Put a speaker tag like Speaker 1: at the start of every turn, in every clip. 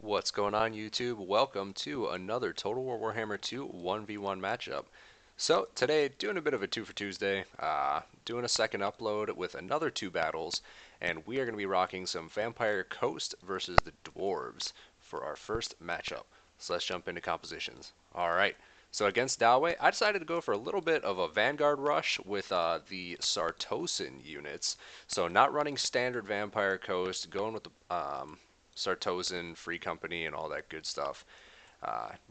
Speaker 1: What's going on, YouTube? Welcome to another Total War Warhammer 2 1v1 matchup. So today, doing a bit of a 2 for Tuesday, doing a second upload with another 2 battles, and we are going to be rocking some Vampire Coast versus the Dwarves for our first matchup. So let's jump into compositions. Alright, so against Dalway, I decided to go for a little bit of a Vanguard rush with the Sartosan units. So not running standard Vampire Coast, going with the Sartosan, Free Company, and all that good stuff.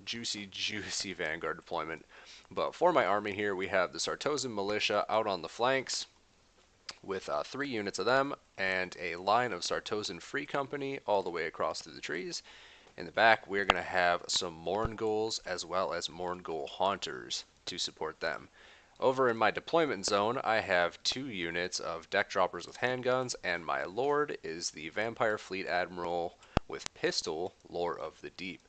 Speaker 1: Juicy, juicy Vanguard deployment. But for my army here, we have the Sartosan Militia out on the flanks with 3 units of them and a line of Sartosan Free Company all the way across through the trees. In the back, we're going to have some Mournguls as well as Mourngull Haunters to support them. Over in my deployment zone, I have 2 units of deck droppers with handguns, and my lord is the Vampire Fleet Admiral with pistol, Lore of the Deep.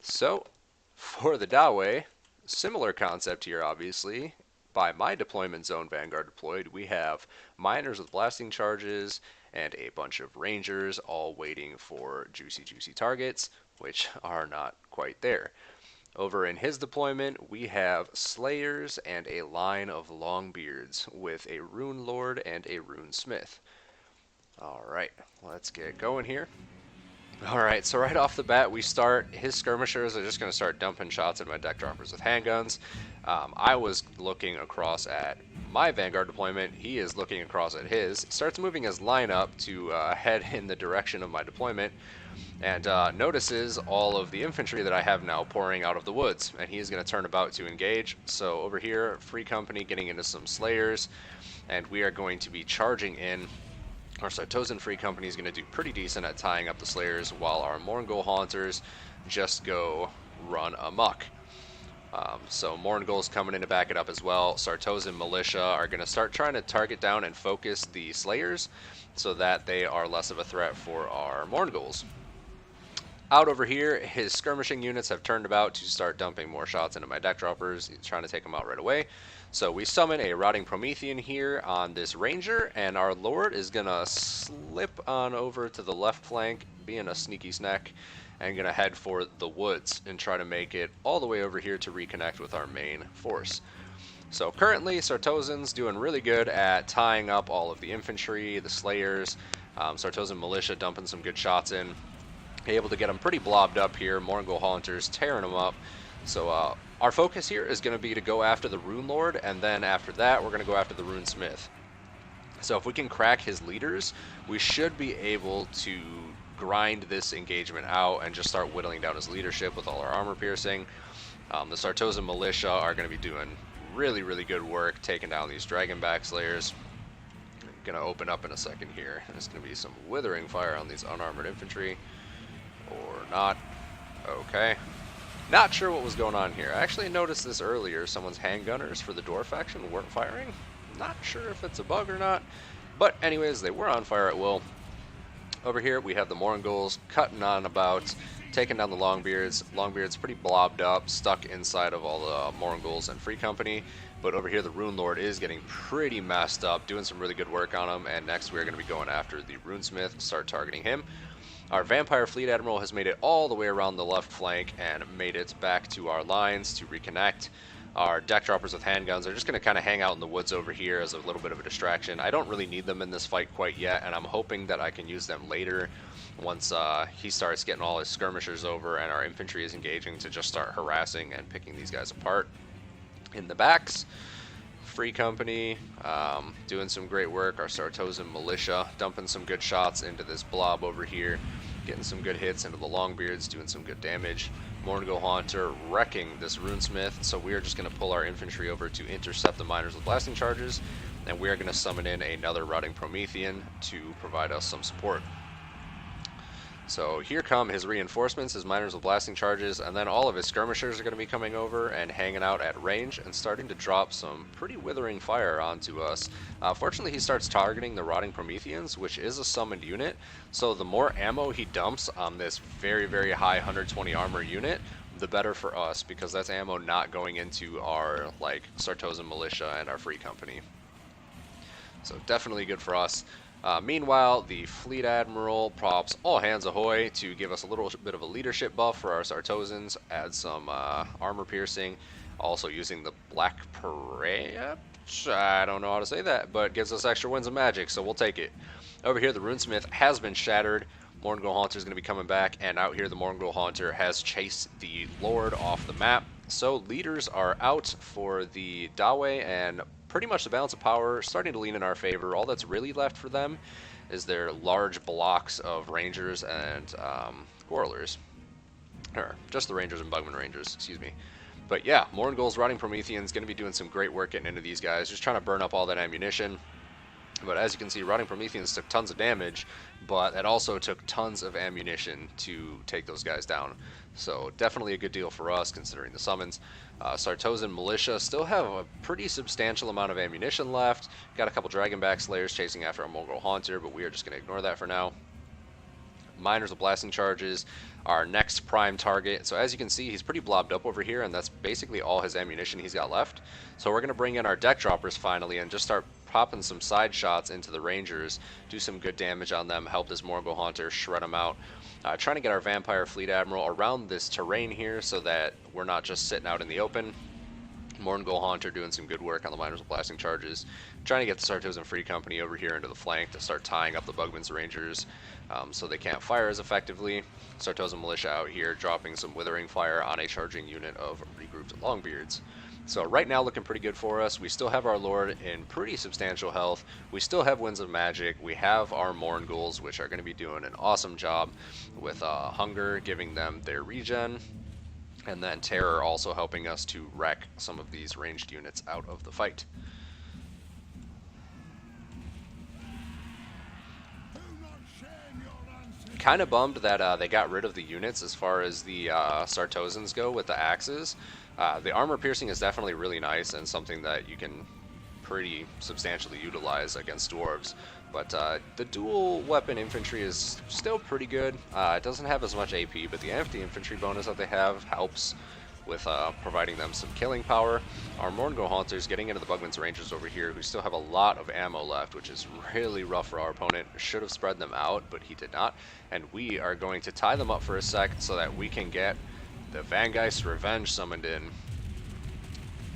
Speaker 1: So, for the Dawei, similar concept here, obviously. By my deployment zone Vanguard deployed, we have miners with blasting charges and a bunch of rangers all waiting for juicy, juicy targets, which are not quite there. Over in his deployment, we have Slayers and a line of Longbeards with a Rune Lord and a Rune Smith. Alright, let's get going here. Alright, so right off the bat, we start, his skirmishers are just going to start dumping shots at my deck droppers with handguns. I was looking across at my Vanguard deployment, he is looking across at his, starts moving his line up to head in the direction of my deployment, and notices all of the infantry that I have now pouring out of the woods, and he is going to turn about to engage. So over here, Free Company getting into some Slayers, and we are going to be charging in. Our Sartosan Free Company is going to do pretty decent at tying up the Slayers, while our Mourngull Haunters just go run amok. So Mourngull's coming in to back it up as well. Sartosan Militia are going to start trying to target down and focus the Slayers so that they are less of a threat for our Mourngulls. Out over here, his skirmishing units have turned about to start dumping more shots into my deck droppers. He's trying to take them out right away. So we summon a Rotting Promethean here on this ranger, and our lord is going to slip on over to the left flank, being a sneaky snack, and going to head for the woods and try to make it all the way over here to reconnect with our main force. So currently, Sartosan's doing really good at tying up all of the infantry, the Slayers, Sartosan Militia dumping some good shots in. Able to get them pretty blobbed up here. Mourngull Haunters tearing them up. So our focus here is going to be to go after the Rune Lord, and then after that we're going to go after the Rune Smith. So if we can crack his leaders, we should be able to grind this engagement out and just start whittling down his leadership with all our armor piercing. The Sartosan Militia are going to be doing really, really good work taking down these Dragonback Slayers. Going to open up in a second here. There's going to be some withering fire on these unarmored infantry. Or not. Okay. Not sure what was going on here. I actually noticed this earlier. Someone's handgunners for the Dwarf faction weren't firing. Not sure if it's a bug or not. But anyways, they were on fire at will. Over here we have the Mourngulls cutting on about, taking down the Longbeards. Longbeards pretty blobbed up, stuck inside of all the Mourngulls and Free Company. But over here the Rune Lord is getting pretty messed up, doing some really good work on him. And next we're going to be going after the Rune Smith, start targeting him. Our Vampire Fleet Admiral has made it all the way around the left flank and made it back to our lines to reconnect. Our deck droppers with handguns are just going to kind of hang out in the woods over here as a little bit of a distraction. I don't really need them in this fight quite yet, and I'm hoping that I can use them later once he starts getting all his skirmishers over and our infantry is engaging to just start harassing and picking these guys apart. In the backs, Free Company doing some great work. Our Sartosan Militia dumping some good shots into this blob over here, getting some good hits into the Longbeards, doing some good damage. Mourngull Haunter wrecking this Rune Smith, so we are just going to pull our infantry over to intercept the miners with blasting charges, and we are going to summon in another Rotting Promethean to provide us some support. So here come his reinforcements, his miners with blasting charges, and then all of his skirmishers are going to be coming over and hanging out at range and starting to drop some pretty withering fire onto us. Fortunately, he starts targeting the Rotting Prometheans, which is a summoned unit, so the more ammo he dumps on this very, very high 120 armor unit, the better for us, because that's ammo not going into our Sartosan Militia and our Free Company. So definitely good for us. Meanwhile, the Fleet Admiral pops all hands ahoy to give us a little bit of a leadership buff for our Sartosans, add some armor piercing, also using the Black Parade. I don't know how to say that, but gives us extra winds of magic, so we'll take it. Over here, the Runesmith has been shattered. Morngul Haunter is going to be coming back, and out here, the Morngul Haunter has chased the Lord off the map. So leaders are out for the Dawe, and pretty much the balance of power starting to lean in our favor. All that's really left for them is their large blocks of Rangers and Quarrelers. Or just the Rangers and Bugman Rangers, excuse me. But yeah, Morngul's Rotting Promethean's going to be doing some great work getting into these guys, just trying to burn up all that ammunition. But as you can see, Rotting Prometheans took tons of damage, but it also took tons of ammunition to take those guys down. So definitely a good deal for us considering the summons. Sartosan Militia still have a pretty substantial amount of ammunition left. Got a couple Dragonback Slayers chasing after our Morgul Haunter, but we are just going to ignore that for now. Miners with Blasting Charges, our next prime target. So as you can see, he's pretty blobbed up over here, and that's basically all his ammunition he's got left. So we're going to bring in our Deck Droppers finally and just start popping some side shots into the Rangers, do some good damage on them, help this Morgul Haunter shred them out. Trying to get our Vampire Fleet Admiral around this terrain here so that we're not just sitting out in the open. Morgul Haunter doing some good work on the Miners with Blasting Charges. Trying to get the Sartosan Free Company over here into the flank to start tying up the Bugman's Rangers so they can't fire as effectively. Sartosan Militia out here dropping some Withering Fire on a charging unit of regrouped Longbeards. So right now looking pretty good for us. We still have our Lord in pretty substantial health. We still have Winds of Magic. We have our Morngul's, which are going to be doing an awesome job with Hunger, giving them their regen. And then Terror also helping us to wreck some of these ranged units out of the fight. Kind of bummed that they got rid of the units as far as the Sartosans go with the axes. The armor piercing is definitely really nice and something that you can pretty substantially utilize against Dwarves. But the dual weapon infantry is still pretty good. It doesn't have as much AP, but the anti-infantry bonus that they have helps with providing them some killing power. Our Morngul Haunters getting into the Bugman's Rangers over here, who still have a lot of ammo left, which is really rough for our opponent. Should have spread them out, but he did not. And we are going to tie them up for a sec so that we can get the Vangeist Revenge summoned in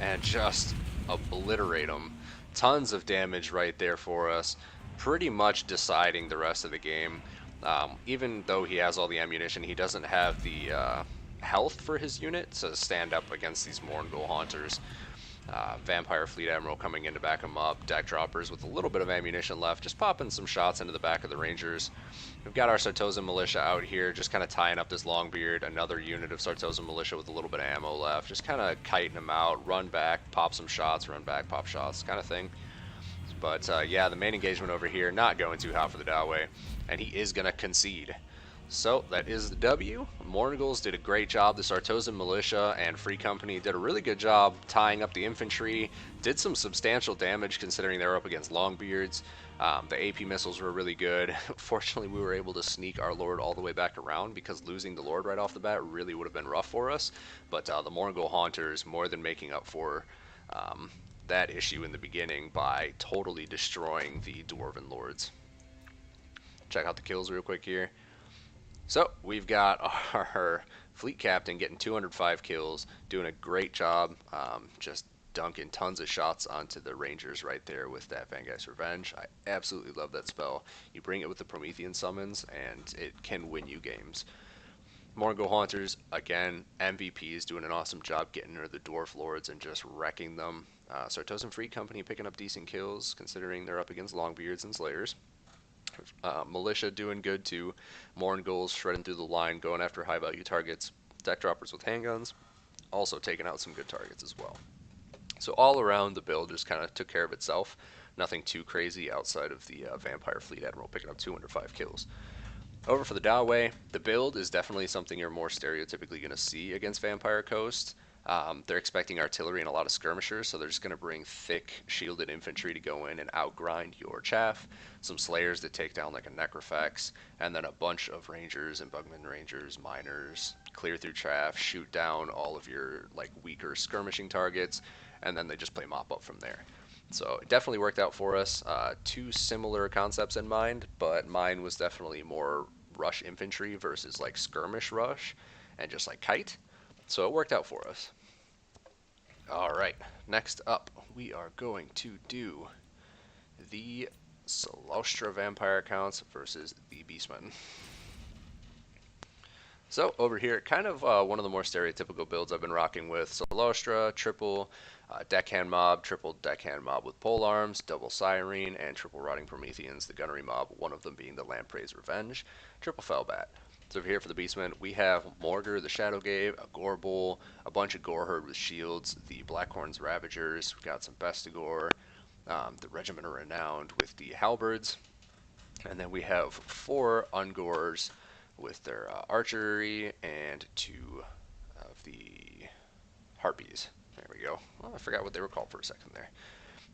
Speaker 1: and just obliterate them. Tons of damage right there for us, pretty much deciding the rest of the game. Even though he has all the ammunition, he doesn't have the health for his unit to stand up against these Morngul Haunters. Vampire Fleet Admiral coming in to back him up. Deck Droppers with a little bit of ammunition left, just popping some shots into the back of the Rangers. We've got our Sartosan Militia out here, just kind of tying up this Longbeard. Another unit of Sartosan Militia with a little bit of ammo left, just kind of kiting him out. Run back, pop some shots, run back, pop shots, kind of thing. But yeah, the main engagement over here, not going too hot for the Dawe, and he is going to concede. So that is the W. Morngul's did a great job. The Sartosan Militia and Free Company did a really good job tying up the infantry. Did some substantial damage considering they were up against Longbeards. The AP missiles were really good. Fortunately, we were able to sneak our Lord all the way back around because losing the Lord right off the bat really would have been rough for us. But the Morngul Haunters more than making up for that issue in the beginning by totally destroying the Dwarven Lords. Check out the kills real quick here. So we've got our fleet captain getting 205 kills, doing a great job, just dunking tons of shots onto the Rangers right there with that Vangeist Revenge. I absolutely love that spell. You bring it with the Promethean summons, and it can win you games. Morngul Haunters, again, MVPs, doing an awesome job getting into the Dwarf Lords and just wrecking them. Sartosan Free Company picking up decent kills, considering they're up against Longbeards and Slayers. Militia doing good too. Morngul's shredding through the line, going after high value targets. Deck Droppers with handguns, also taking out some good targets as well. So all around, the build just kind of took care of itself. Nothing too crazy outside of the Vampire Fleet Admiral picking up 205 kills. Over for the Dawe, the build is definitely something you're more stereotypically going to see against Vampire Coast. They're expecting artillery and a lot of skirmishers, so they're just going to bring thick shielded infantry to go in and outgrind your chaff, some slayers that take down like a Necrofex, and then a bunch of rangers and Bugman Rangers, miners, clear through chaff, shoot down all of your like weaker skirmishing targets, and then they just play mop up from there. So it definitely worked out for us. Two similar concepts in mind, but mine was definitely more rush infantry versus like skirmish rush and just like kite. So it worked out for us. All right, next up we are going to do the Salostra Vampire accounts versus the Beastmen. So over here, kind of one of the more stereotypical builds I've been rocking with. Salostra, triple deckhand mob, triple deckhand mob with polearms, double Cyrene, and triple rotting Prometheans, the gunnery mob, one of them being the Lamprey's Revenge, triple Fellbat. So over here for the Beastmen, we have Morgar the Shadowgave, a Gorebull, a bunch of Goreherd with shields, the Blackhorns Ravagers, we've got some Bestigor, the Regiment of Renowned with the Halberds, and then we have 4 Ungors with their archery and 2 of the Harpies. There we go. Well, I forgot what they were called for a second there.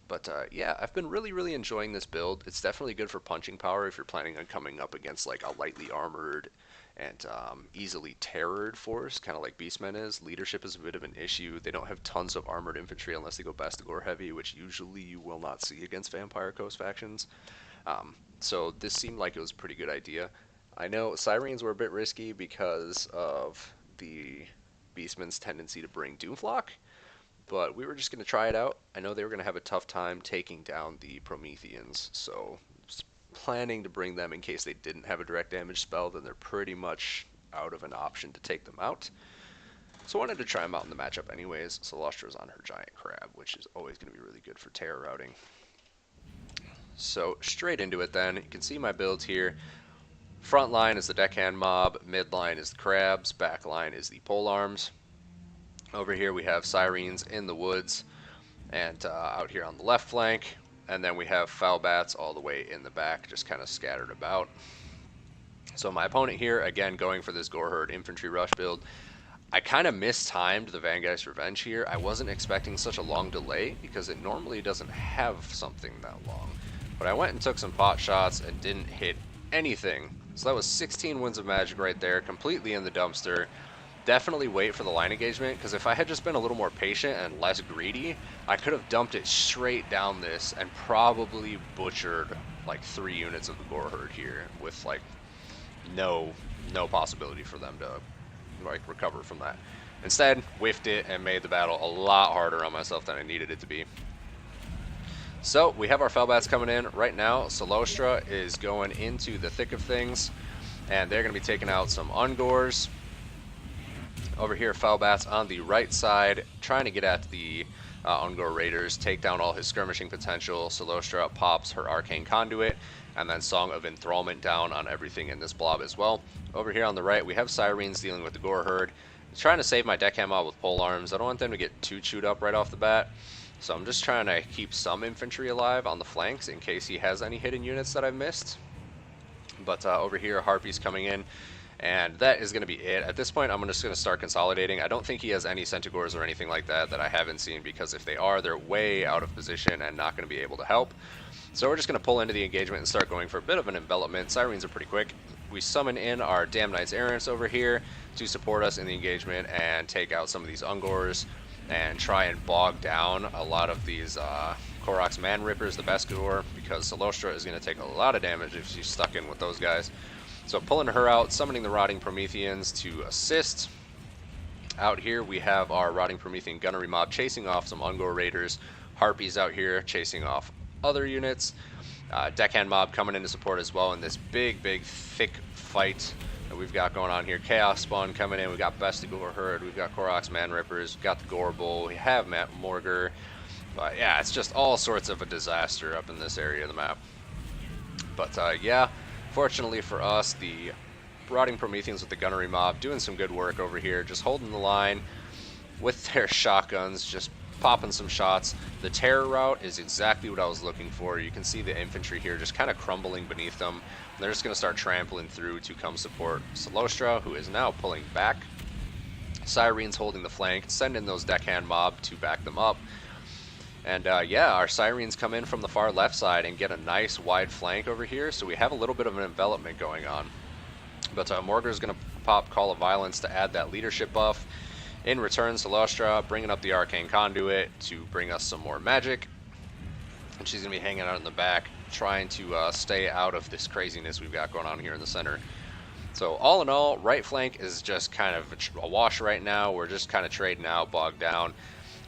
Speaker 1: But yeah, I've been really enjoying this build. It's definitely good for punching power if you're planning on coming up against like a lightly armored and easily terrored force, kind of like Beastmen is. Leadership is a bit of an issue. They don't have tons of armored infantry unless they go Bestigor heavy, which usually you will not see against Vampire Coast factions. So this seemed like it was a pretty good idea. I know Sirens were a bit risky because of the Beastmen's tendency to bring Doomflock, but we were just going to try it out. I know they were going to have a tough time taking down the Prometheans, so just planning to bring them in case they didn't have a direct damage spell, then they're pretty much out of an option to take them out. So I wanted to try them out in the matchup anyways. Salostra's on her giant crab, which is always going to be really good for terror routing. So straight into it then. You can see my builds here. Front line is the deckhand mob, mid line is the crabs, back line is the polearms. Over here we have Sirens in the woods, and out here on the left flank, and then we have Fellbats all the way in the back, just kind of scattered about. So my opponent here, again, going for this Goreherd infantry rush build. I kind of mistimed the Vangeist Revenge here. I wasn't expecting such a long delay, because it normally doesn't have something that long. But I went and took some pot shots and didn't hit anything. So that was 16 Winds of Magic right there, completely in the dumpster. Definitely wait for the line engagement, because if I had just been a little more patient and less greedy, I could have dumped it straight down this and probably butchered like 3 units of the Goreherd here with like no possibility for them to like recover from that. Instead, whiffed it and made the battle a lot harder on myself than I needed it to be. So we have our Fellbats coming in right now. Salostra is going into the thick of things, and they're going to be taking out some Ungors. Over here, Fellbats on the right side, trying to get at the Ungor Raiders, take down all his skirmishing potential. Salostra pops her Arcane Conduit, and then Song of Enthrallment down on everything in this blob as well. Over here on the right, we have Sirens dealing with the Goreherd. Trying to save my deckhand mob with polearms. I don't want them to get too chewed up right off the bat. So I'm just trying to keep some infantry alive on the flanks in case he has any hidden units that I've missed. But over here, Harpy's coming in, and that is going to be it. At this point, I'm just going to start consolidating. I don't think he has any Centaurs or anything like that I haven't seen, because if they are, they're way out of position and not going to be able to help. So we're just going to pull into the engagement and start going for a bit of an envelopment. Sirens are pretty quick. We summon in our Damn Knights Errants over here to support us in the engagement and take out some of these Ungors and try and bog down a lot of these Korok's Man Rippers, the Bestigor, because Salostra is going to take a lot of damage if she's stuck in with those guys. So pulling her out, summoning the Rotting Prometheans to assist. Out here we have our Rotting Promethean gunnery mob chasing off some Ungor Raiders. Harpies out here chasing off other units. Deckhand mob coming in to support as well in this big thick fight that we've got going on here. Chaos Spawn coming in. We've got Bestigor Herd. We've got Korok's Man Rippers. We've got the Gorebull. We have Morgar. But yeah, it's just all sorts of a disaster up in this area of the map. But yeah, fortunately for us, the Rotting Prometheans with the gunnery mob doing some good work over here, just holding the line with their shotguns, just popping some shots. The terror route is exactly what I was looking for. You can see the infantry here just kind of crumbling beneath them. They're just going to start trampling through to come support Salostra, who is now pulling back. Sirens holding the flank, send in those deckhand mob to back them up. And yeah, our Sirens come in from the far left side and get a nice wide flank over here, so we have a little bit of an envelopment going on. But Morgar is going to pop Call of Violence to add that leadership buff. In return, Salostra bringing up the Arcane Conduit to bring us some more magic. and she's going to be hanging out in the back, trying to stay out of this craziness we've got going on here in the center. So all in all, right flank is just kind of a wash right now. We're just kind of trading out, bogged down.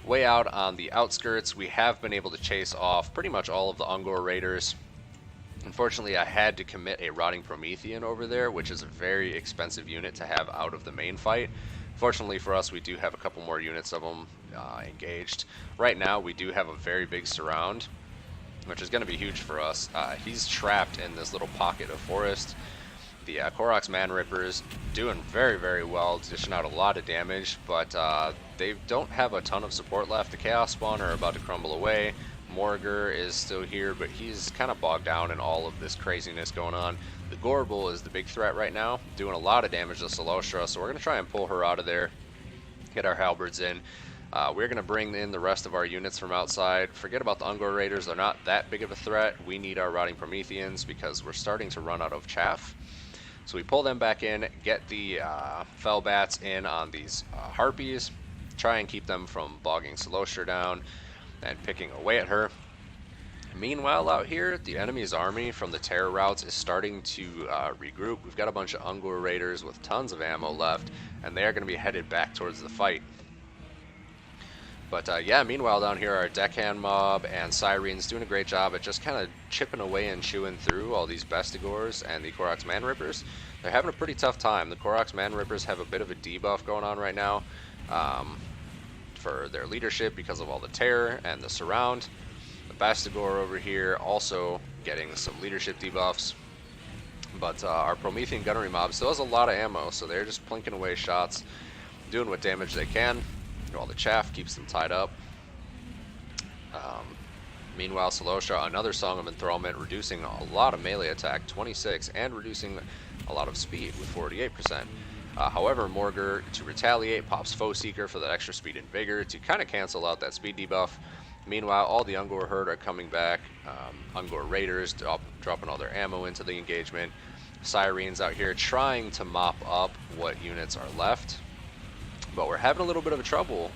Speaker 1: Way out on the outskirts, we have been able to chase off pretty much all of the Ungor Raiders. Unfortunately, I had to commit a Rotting Promethean over there, which is a very expensive unit to have out of the main fight. Fortunately for us, we do have a couple more units of them engaged. Right now, we do have a very big surround, which is going to be huge for us. He's trapped in this little pocket of forest. The Koroks Man Rippers doing very, very well, dishing out a lot of damage, but they don't have a ton of support left. The Chaos Spawn are about to crumble away. Morgur is still here, but he's kind of bogged down in all of this craziness going on. The Gorbel is the big threat right now, doing a lot of damage to Solostra, so we're going to try and pull her out of there, get our halberds in. We're going to bring in the rest of our units from outside. Forget about the Ungor Raiders, they're not that big of a threat. We need our Rotting Prometheans because we're starting to run out of chaff. So we pull them back in, get the Fell Bats in on these Harpies, try and keep them from bogging Solostra down and picking away at her. Meanwhile, out here, the enemy's army from the terror routes is starting to regroup. We've got a bunch of Ungor Raiders with tons of ammo left, and they are going to be headed back towards the fight. But yeah, meanwhile down here, our Deckhand Mob and Syrene's doing a great job at just kind of chipping away and chewing through all these Bestigors and the Koroks Man Rippers. They're having a pretty tough time. The Koroks Man Rippers have a bit of a debuff going on right now for their leadership because of all the terror and the surround. The Bestigor over here also getting some leadership debuffs. But our Promethean Gunnery Mob still has a lot of ammo, so they're just plinking away shots, doing what damage they can. All the chaff keeps them tied up. Meanwhile, Solostra, another Song of Enthrallment, reducing a lot of melee attack, 26, and reducing a lot of speed with 48%. However, Morgur, to retaliate, pops Foe Seeker for that extra speed and vigor to kind of cancel out that speed debuff. Meanwhile, all the Ungor herd are coming back. Ungor Raiders dropping all their ammo into the engagement. Syrene's out here trying to mop up what units are left. But we're having a little bit of trouble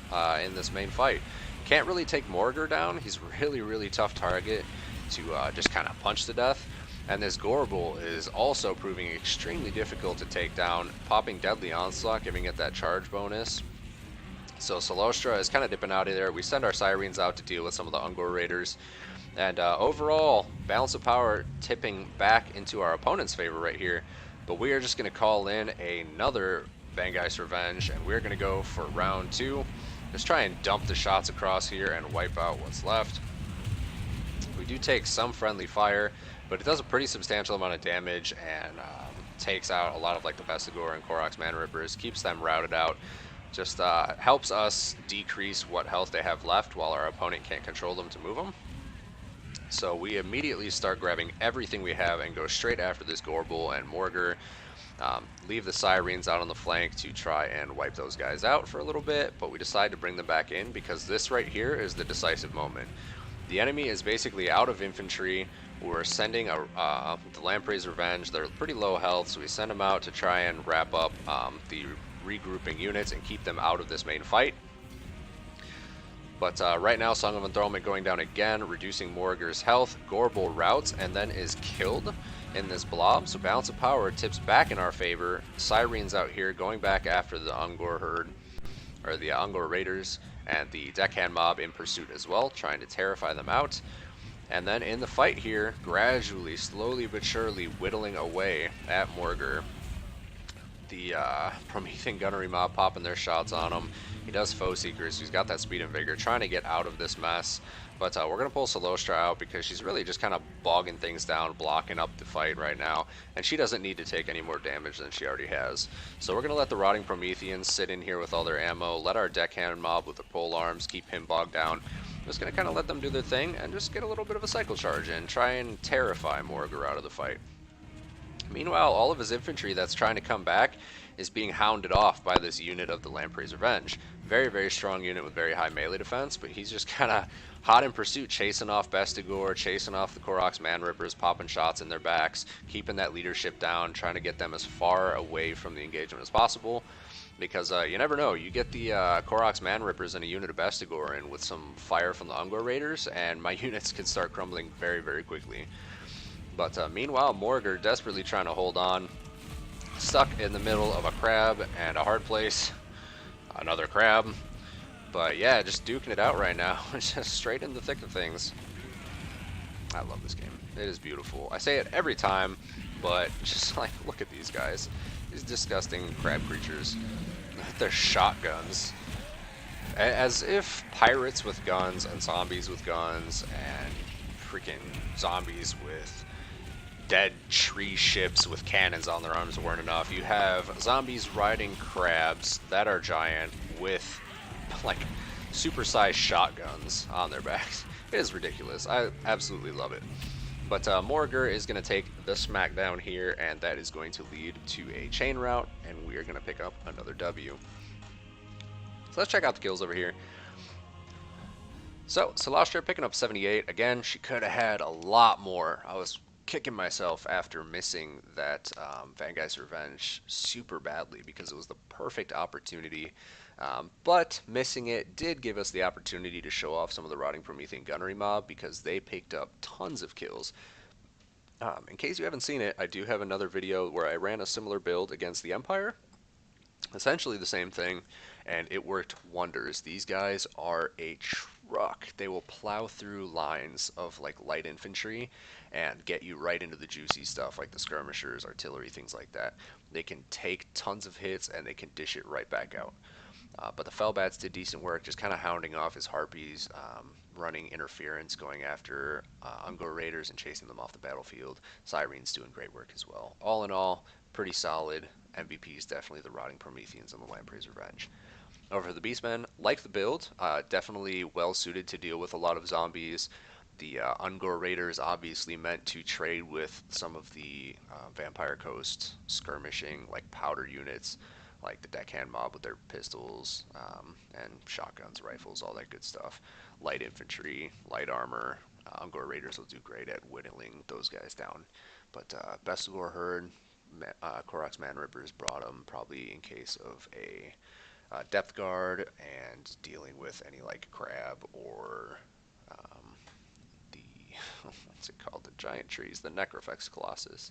Speaker 1: in this main fight. Can't really take Morgur down. He's really, really tough target to just kind of punch to death. And this Gorbel is also proving extremely difficult to take down, popping Deadly Onslaught, giving it that charge bonus. So Solostra is kind of dipping out of there. We send our Syrenes out to deal with some of the Ungor Raiders. And overall, balance of power tipping back into our opponent's favor right here. But we are just going to call in another Vangeist Revenge, and we're going to go for round 2. Just try and dump the shots across here and wipe out what's left. We do take some friendly fire, but it does a pretty substantial amount of damage and takes out a lot of like the Bestigor and Koroks Man Rippers, keeps them routed out. Just helps us decrease what health they have left while our opponent can't control them to move them. So we immediately start grabbing everything we have and go straight after this Gorbel and Morgur. Leave the Syrenes out on the flank to try and wipe those guys out for a little bit, but we decide to bring them back in because this right here is the decisive moment. The enemy is basically out of infantry. We're sending the Lamprey's Revenge. They're pretty low health, so we send them out to try and wrap up the regrouping units and keep them out of this main fight. But right now, Song of Enthrallment going down again, reducing Morgur's health. Gorbel routs and then is killed in this blob, so balance of power tips back in our favor. Syrene's out here going back after the Ungor herd, or the Ungor Raiders, and the Deckhand Mob in pursuit as well, trying to terrify them out. And then in the fight here, gradually, slowly but surely whittling away at Morgur. The Promethean Gunnery Mob popping their shots on him. He does Foe Seekers, he's got that speed and vigor, trying to get out of this mess. But we're going to pull Solostra out because she's really just kind of bogging things down, blocking up the fight right now. And she doesn't need to take any more damage than she already has. So we're going to let the Rotting Prometheans sit in here with all their ammo, let our Deckhand Mob with the pole arms keep him bogged down. Just going to kind of let them do their thing and just get a little bit of a cycle charge in, try and terrify Morgur out of the fight. Meanwhile, all of his infantry that's trying to come back is being hounded off by this unit of the Lamprey's Revenge. Very, very strong unit with very high melee defense, but he's just kind of hot in pursuit, chasing off Bestigor, chasing off the Korok's Man-Rippers, popping shots in their backs, keeping that leadership down, trying to get them as far away from the engagement as possible. Because you never know, you get the Korok's Man-Rippers and a unit of Bestigor in with some fire from the Ungor Raiders, and my units can start crumbling very, very quickly. But meanwhile, Morgar desperately trying to hold on, stuck in the middle of a crab and a hard place, another crab. But yeah, just duking it out right now, just straight in the thick of things. I love this game. It is beautiful. I say it every time, but just like, look at these guys. These disgusting crab creatures. They're shotguns. As if pirates with guns and zombies with guns and freaking zombies with dead tree ships with cannons on their arms weren't enough. You have zombies riding crabs that are giant with like supersized shotguns on their backs. It is ridiculous. I absolutely love it. But Morgar is going to take the smackdown here, and that is going to lead to a chain route, and we are going to pick up another W. So let's check out the kills over here. So Celestia picking up 78. Again, she could have had a lot more. I was kicking myself after missing that Vanguard's Revenge super badly because it was the perfect opportunity. But missing it did give us the opportunity to show off some of the Rotting Promethean Gunnery mob because they picked up tons of kills. In case you haven't seen it, I do have another video where I ran a similar build against the Empire. Essentially the same thing, and it worked wonders. These guys are a truck. They will plow through lines of like light infantry and get you right into the juicy stuff like the skirmishers, artillery, things like that. They can take tons of hits and they can dish it right back out. But the Fellbats did decent work, just kind of hounding off his Harpies, running interference, going after Ungor Raiders and chasing them off the battlefield. Syrene's doing great work as well. All in all, pretty solid. MVP is definitely the Rotting Prometheans and the Lamprey's Revenge. Over for the Beastmen, like the build, definitely well suited to deal with a lot of zombies. The Ungor Raiders obviously meant to trade with some of the Vampire Coast skirmishing, like powder units, like the deckhand mob with their pistols and shotguns, rifles, all that good stuff. Light infantry, light armor. Ungor Raiders will do great at whittling those guys down. But Bestigor Herd, Korok's Man-Rippers brought them probably in case of a depth guard and dealing with any like crab or the what's it called, the giant trees, the Necrofex Colossus.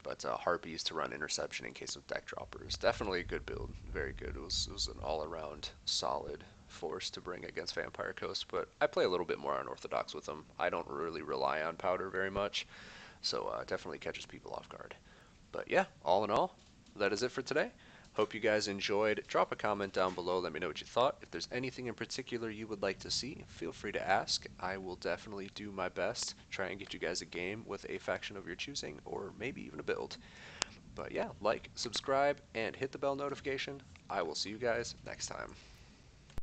Speaker 1: But Harpies to run interception in case of deck droppers. Definitely a good build, very good. It was an all-around solid force to bring against Vampire Coast, but I play a little bit more unorthodox with them. I don't really rely on powder very much, so definitely catches people off guard. But yeah, all in all, that is it for today. Hope you guys enjoyed. Drop a comment down below. Let me know what you thought. If there's anything in particular you would like to see, feel free to ask. I will definitely do my best. Try and get you guys a game with a faction of your choosing, or maybe even a build. But yeah, like, subscribe, and hit the bell notification. I will see you guys next time.